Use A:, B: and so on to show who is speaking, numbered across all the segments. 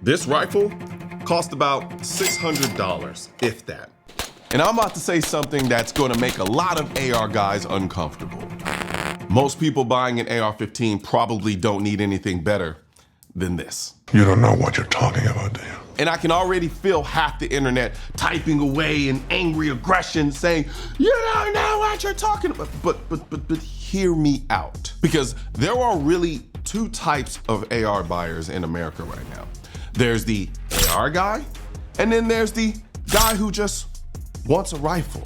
A: This rifle cost about $600, if that. And I'm about to say something that's gonna make a lot of AR guys uncomfortable. Most people buying an AR-15 probably don't need anything better than this.
B: You don't know what you're talking about, do you?
A: And I can already feel half the internet typing away in angry aggression saying, you don't know what you're talking about. But hear me out. Because there are really two types of AR buyers in America right now. There's the AR guy, and then there's the guy who just wants a rifle.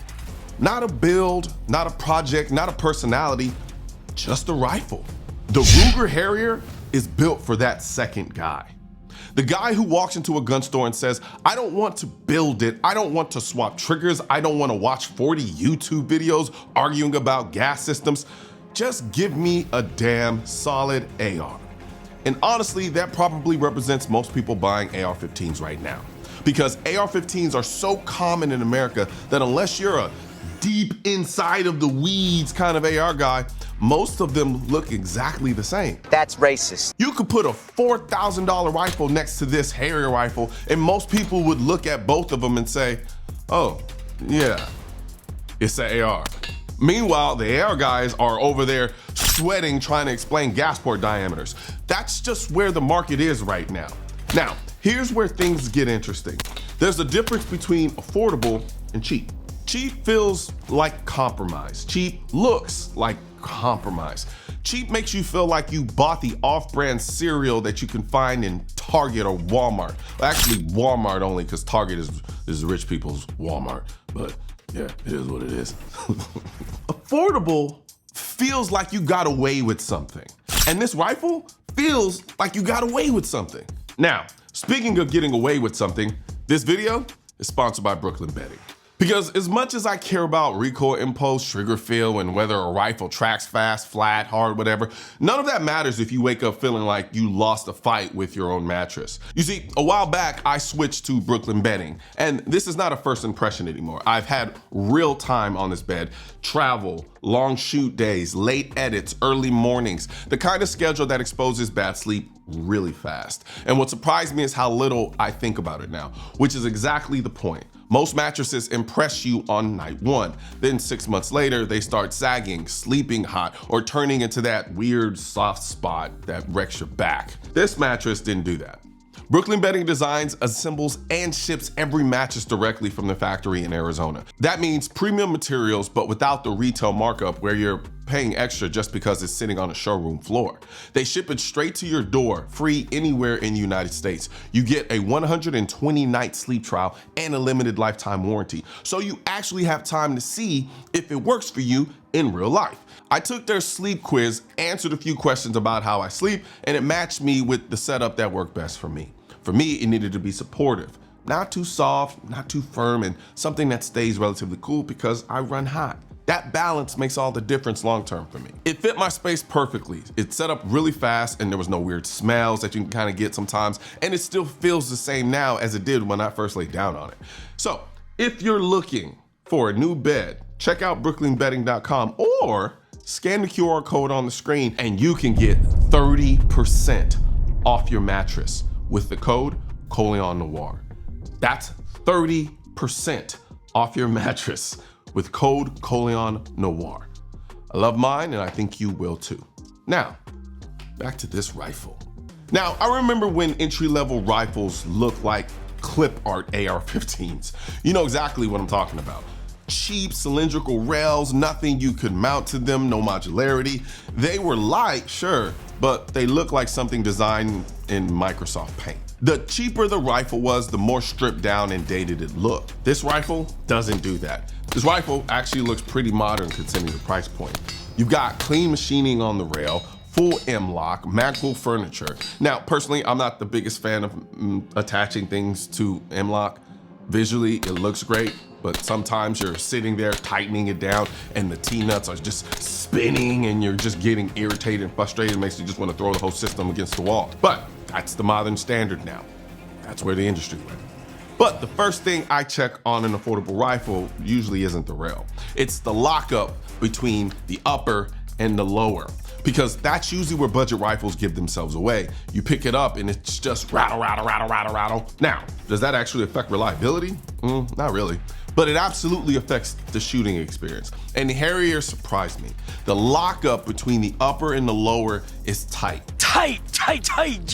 A: Not a build, not a project, not a personality, just a rifle. The Ruger Harrier is built for that second guy. The guy who walks into a gun store and says, I don't want to build it, I don't want to swap triggers, I don't want to watch 40 YouTube videos arguing about gas systems, just give me a damn solid AR. And honestly, that probably represents most people buying AR-15s right now. Because AR-15s are so common in America that unless you're a deep inside of the weeds kind of AR guy, most of them look exactly the same.
C: That's racist.
A: You could put a $4,000 rifle next to this Harrier rifle and most people would look at both of them and say, oh, yeah, it's an AR. Meanwhile, the AR guys are over there sweating trying to explain gas port diameters. That's just where the market is right now. Now, here's where things get interesting. There's a difference between affordable and cheap. Cheap feels like compromise. Cheap looks like compromise. Cheap makes you feel like you bought the off-brand cereal that you can find in Target or Walmart. Well, actually, Walmart only, because Target is rich people's Walmart. But yeah, it is what it is. Affordable feels like you got away with something. And this rifle feels like you got away with something. Now, speaking of getting away with something, this video is sponsored by Brooklyn Bedding. Because as much as I care about recoil impulse, trigger feel, and whether a rifle tracks fast, flat, hard, whatever, none of that matters if you wake up feeling like you lost a fight with your own mattress. You see, a while back, I switched to Brooklyn Bedding, and this is not a first impression anymore. I've had real time on this bed, travel, long shoot days, late edits, early mornings, the kind of schedule that exposes bad sleep really fast. And what surprised me is how little I think about it now, which is exactly the point. Most mattresses impress you on night one. Then 6 months later, they start sagging, sleeping hot, or turning into that weird soft spot that wrecks your back. This mattress didn't do that. Brooklyn Bedding designs, assembles, and ships every mattress directly from the factory in Arizona. That means premium materials, but without the retail markup where you're paying extra just because it's sitting on a showroom floor. They ship it straight to your door, free anywhere in the United States. You get a 120-night sleep trial and a limited lifetime warranty. So you actually have time to see if it works for you in real life. I took their sleep quiz, answered a few questions about how I sleep, and it matched me with the setup that worked best for me. For me, it needed to be supportive, not too soft, not too firm, and something that stays relatively cool because I run hot. That balance makes all the difference long-term for me. It fit my space perfectly. It set up really fast and there was no weird smells that you can kind of get sometimes, and it still feels the same now as it did when I first laid down on it. So if you're looking for a new bed, check out brooklynbedding.com or scan the QR code on the screen and you can get 30% off your mattress with the code Colion Noir. That's 30% off your mattress with code Colion Noir. I love mine and I think you will too. Now, back to this rifle. Now, I remember when entry-level rifles looked like clip art AR-15s. You know exactly what I'm talking about. Cheap cylindrical rails, nothing you could mount to them, no modularity. They were light, sure, but they looked like something designed in Microsoft Paint. The cheaper the rifle was, the more stripped down and dated it looked. This rifle doesn't do that. This rifle actually looks pretty modern considering the price point. You've got clean machining on the rail, full M-lock, magpul furniture. Now, personally, I'm not the biggest fan of attaching things to M-lock. Visually, it looks great, but sometimes you're sitting there tightening it down and the T-nuts are just spinning and you're just getting irritated and frustrated. It makes you just want to throw the whole system against the wall. But that's the modern standard now. That's where the industry went. But the first thing I check on an affordable rifle usually isn't the rail. It's the lockup between the upper and the lower. because that's usually where budget rifles give themselves away. You pick it up and it's just rattle, rattle, rattle, rattle, rattle. Now, does that actually affect reliability? Not really, but it absolutely affects the shooting experience. And the Harrier surprised me. The lockup between the upper and the lower is tight.
C: Tight,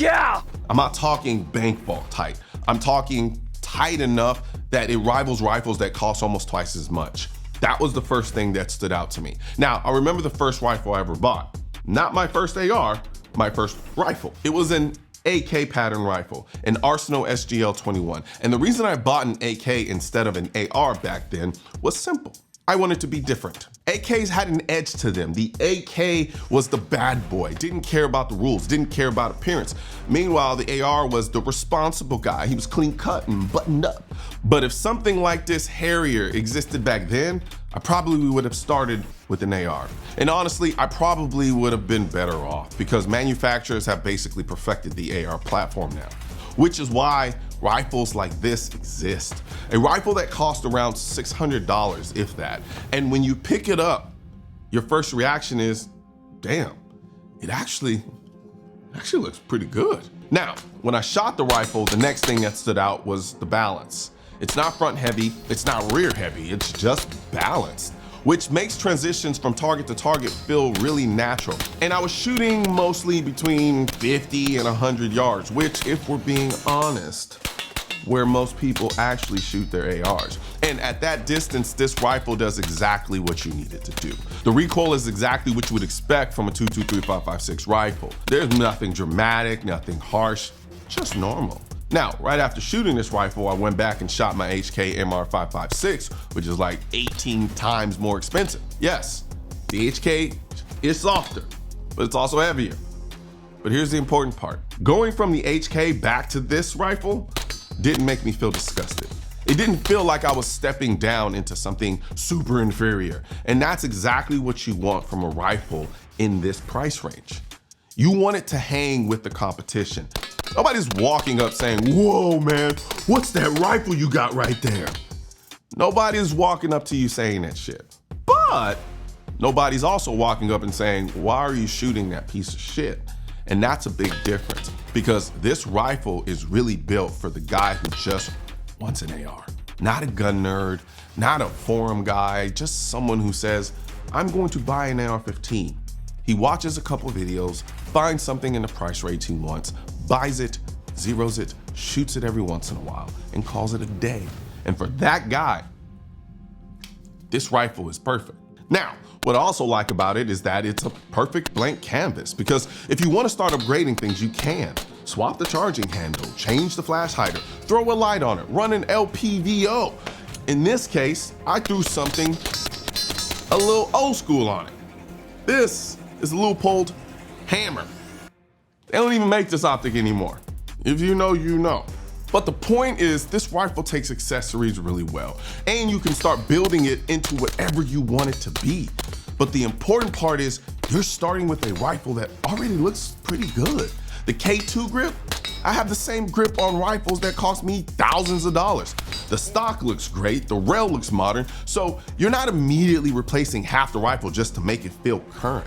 C: yeah!
A: I'm not talking bank vault tight. I'm talking tight enough that it rivals rifles that cost almost twice as much. That was the first thing that stood out to me. Now, I remember the first rifle I ever bought. Not my first AR, my first rifle. It was an AK pattern rifle, an Arsenal SGL-21. And the reason I bought an AK instead of an AR back then was simple. I wanted to be different. AKs had an edge to them. The AK was the bad boy, didn't care about the rules, didn't care about appearance. Meanwhile, the AR was the responsible guy. He was clean cut and buttoned up. But if something like this Harrier existed back then, I probably would have started with an AR. And honestly, I probably would have been better off because manufacturers have basically perfected the AR platform now, which is why rifles like this exist. A rifle that costs around $600, if that. And when you pick it up, your first reaction is, damn, it actually looks pretty good. Now, when I shot the rifle, the next thing that stood out was the balance. It's not front heavy, it's not rear heavy, it's just balanced, which makes transitions from target to target feel really natural. And I was shooting mostly between 50 and 100 yards, which, if we're being honest, where most people actually shoot their ARs. And at that distance, this rifle does exactly what you need it to do. The recoil is exactly what you would expect from a 223-5.56 rifle. There's nothing dramatic, nothing harsh, just normal. Now, right after shooting this rifle, I went back and shot my HK MR5.56, which is like 18 times more expensive. Yes, the HK is softer, but it's also heavier. But here's the important part. Going from the HK back to this rifle didn't make me feel disgusted. It didn't feel like I was stepping down into something super inferior. And that's exactly what you want from a rifle in this price range. You want it to hang with the competition. Nobody's walking up saying, whoa, man, what's that rifle you got right there? Nobody's walking up to you saying that shit. But nobody's also walking up and saying, why are you shooting that piece of shit? And that's a big difference because this rifle is really built for the guy who just wants an AR. Not a gun nerd, not a forum guy, just someone who says, I'm going to buy an AR-15. He watches a couple videos, finds something in the price range he wants, buys it, zeros it, shoots it every once in a while, and calls it a day. And for that guy, this rifle is perfect. Now, what I also like about it is that it's a perfect blank canvas because if you want to start upgrading things, you can. Swap the charging handle, change the flash hider, throw a light on it, run an LPVO. In this case, I threw something a little old school on it. This is a Leupold hammer. They don't even make this optic anymore. If you know, you know. But the point is, this rifle takes accessories really well, and you can start building it into whatever you want it to be. But the important part is, you're starting with a rifle that already looks pretty good. The K2 grip, I have the same grip on rifles that cost me thousands of dollars. The stock looks great, the rail looks modern, so you're not immediately replacing half the rifle just to make it feel current.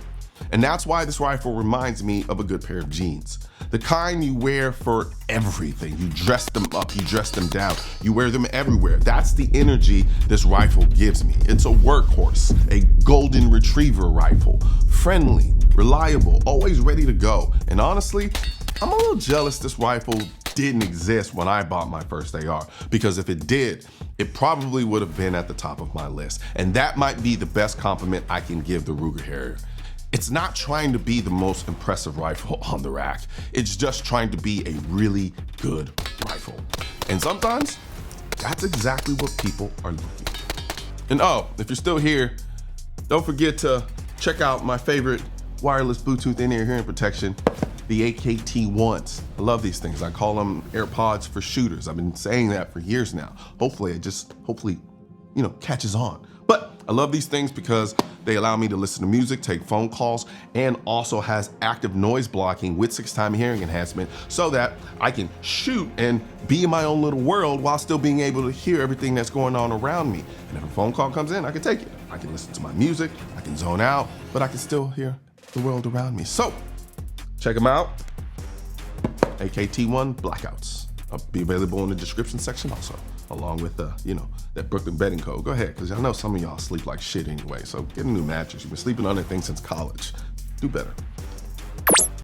A: And that's why this rifle reminds me of a good pair of jeans. The kind you wear for everything. You dress them up, you dress them down, you wear them everywhere. That's the energy this rifle gives me. It's a workhorse, a golden retriever rifle, friendly, reliable, always ready to go. And honestly, I'm a little jealous this rifle didn't exist when I bought my first AR, because if it did, it probably would have been at the top of my list. And that might be the best compliment I can give the Ruger Harrier. It's not trying to be the most impressive rifle on the rack. It's just trying to be a really good rifle. And sometimes, that's exactly what people are looking for. And oh, if you're still here, don't forget to check out my favorite wireless Bluetooth in-ear hearing protection, the AKT1s. I love these things. I call them AirPods for shooters. I've been saying that for years now. Hopefully it just, catches on. But I love these things because they allow me to listen to music, take phone calls, and also has active noise blocking with 6-time hearing enhancement so that I can shoot and be in my own little world while still being able to hear everything that's going on around me. And if a phone call comes in, I can take it. I can listen to my music, I can zone out, but I can still hear the world around me. So, check them out. AKT1 Blackouts. I'll be available in the description section also, along with, that Brooklyn bedding code. Go ahead, because I know some of y'all sleep like shit anyway, so get a new mattress. You've been sleeping on that thing since college. Do better.